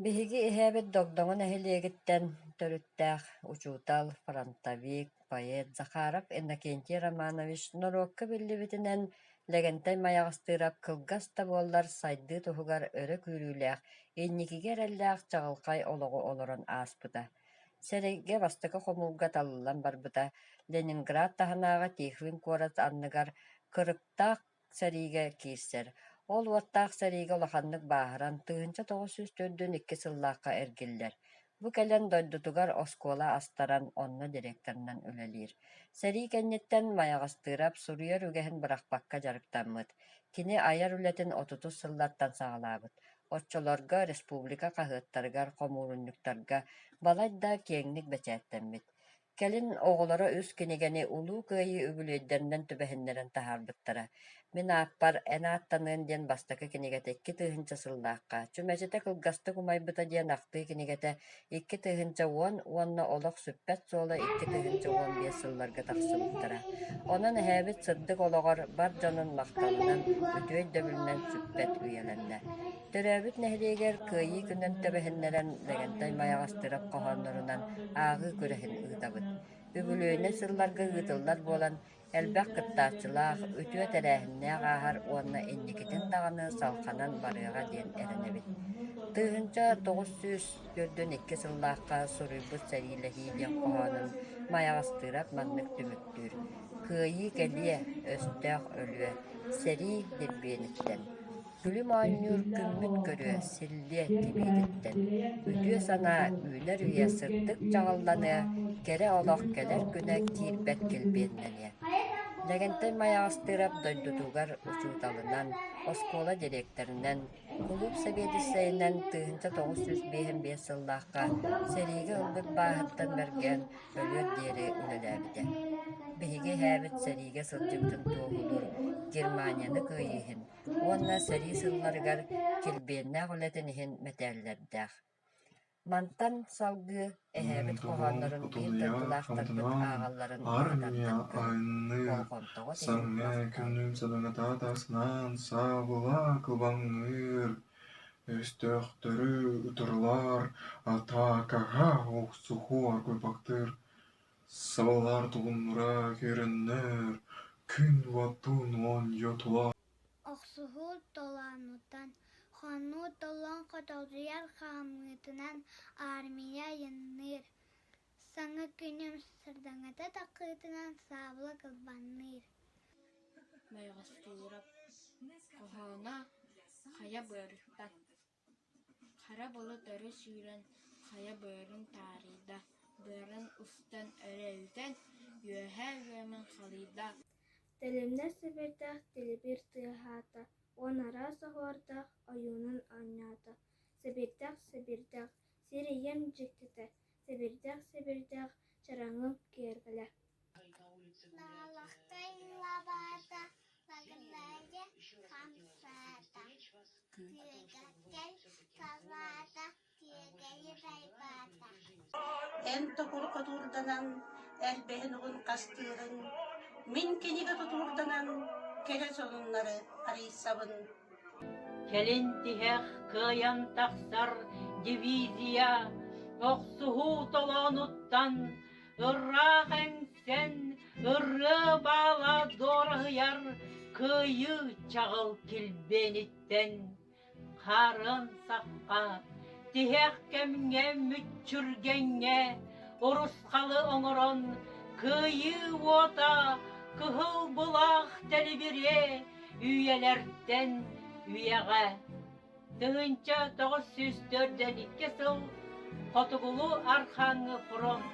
Биһиги иһээбит догдоҥун эһилиэгиттэн төрүttäэх учуутал, фронтовик, поэт Захаров Иннокентий Романович норуокка биллибитинэн лэгэнтэй маyaҕастыырап кылгас да буоллар сайдыы туһугар өрө күүрүүлээх, инникиге эрэллээх чаҕылхай олоҕу олорон ааспыта. Сэрэйгэ бастакы хомулга таллан барбыта, Ленинград таһынааҕа Тихвин куорат анныгар кырыктаах сэриигэ киирсэр. Ол уоттаах сэриигэ улаханнык бааһыран тыһынча 904 сыллаахха эргиллэр. Бу кэлэн дойдутугар оскуола астаран онно директорунан үлэлиир. Сэрии кэнниттэн маyaҕастыырап суруйар үгэһин бырахпакка дьарыктаммыт. Кини аяр үлэтин отутус сыллаттан саҕалаабыт. Оччолорго республика хаһыаттарыгар, хомуурунньуктарга балайда да киэҥник бэчээттэммит. Кэлин оҕолоро үс кинигэни улуу кыайы үбүлүөйдэринэн түбэһиннэрэн таһаарбыттара. Мин ааппар эн ааттаныын диэн бастакы кинигэтэ 2 тыыһынча сыллаахха, чүмэчэтэ кылгасты кумайбыта диэн ахтыы кинигэтэ 2 тыыһынча уон, уонна олох сүппэт суола 2 тыыһынча уон биэс сылларга тахсыбыттара. Онон эһээбит сырдык олоҕор бар дьонун махталынан үтүөй дөбүлүнэн сүппэт үйэлэннэ. Төрөөбүт нэһилиэгэр кыайыы күнэн төбэһиннэрэн лэгэнтэй маyaҕастырап хоһооннорунан ааҕыы күрэһин ыытабыт. Үбүлүөнэ сылларга ыытыллар буолан элбэх кыттааччылаах, үтүө тэрээһиннээх ааһар уонна инникитин даҕаны салханан барыаҕа диэн эрэнэбит. Тыыһынча 942 сыллаахха суруйбут сэриилэһии диэн хоһоонун маyaҕастыырап маннык түмүктүүр. Кыайыы кэлиэ, өстөөх өлүө, сэрии дирбиэниттэн. Күлүм оонньуур күммүт көрүө, силлиэ тибиититтэн. Үтүө санаа үүлэр үйэ сырдык чаҕалланыа, кэрэ олох кэлэр күнэ киирбэт килбиэннэниэ. Лэгэнтэй маyaҕастыырап дойдутуугар учууталынан, оскуола директорунан, клуб собедисэйинэн тыыһынча 905 сыллаахха сэриигэ ылбыт бааһыттан берген өлүөр диэри үлэлээбитэ. Биһиги иһээбит сэриигэ сылдьыбытын туоһулур Германияны кыайыыһын, уонна сэрии сылларыгар килбиэннээх үлэтин иһин мэтээллэрдээх. Мантан салгыы эһээбит хоһооннорун биир дойдулаахтарбыт ааҕалларын Армия аататтан айны олхонтоҕо саңа күнүм садыңата тасынан сабыла кылбаңыр. Өстөхтөрү утурлар атакага оксухуа көпактыр. Сабалар тулунура кереннер. Күн ватун он йотулар. Оксуһу толанутан, хонну толон хотолдуяр хамытынан армия янныр. Саңа күнүм сырдаңата такытынан сабыла кылбанныр. Маyaҕастыырап хоһоона хая быарыттан. Хара болу төрү сүүрэн хая быарын таарыйда, быарын устан өрөйүтэн, үөһэ үөмэн халыйда. Телемнер себердах телебир тыахата, онара соһуордах оюнун аннята. Себердах, сириен жиктите, себердах, чараңым кергеле. Налахтай лабата, лаганайя хамсата, тиегакел кавата, тиегайы дайбата. Эн токур котурданан, элбэһин угун кастыырын, мин киниге тутурданан, келе сонуннары арыйсабын. Келин тиһэх кыайан тахсар дивизия, оксуһу толонуттан, ырраах эҥсен, ырры баала дорыһыяр, кыайы чаҕыл килбиэниттэн. Харын сахха, тиһэх кэмҥэ мүччүргэҥҥэ, урусхалы оҥорон, кыайы уота, кыһыл булаах телибире, үйэлэртэн үйэҕэ. Тыһынча 942 сыл Хотугулу Архангы фронт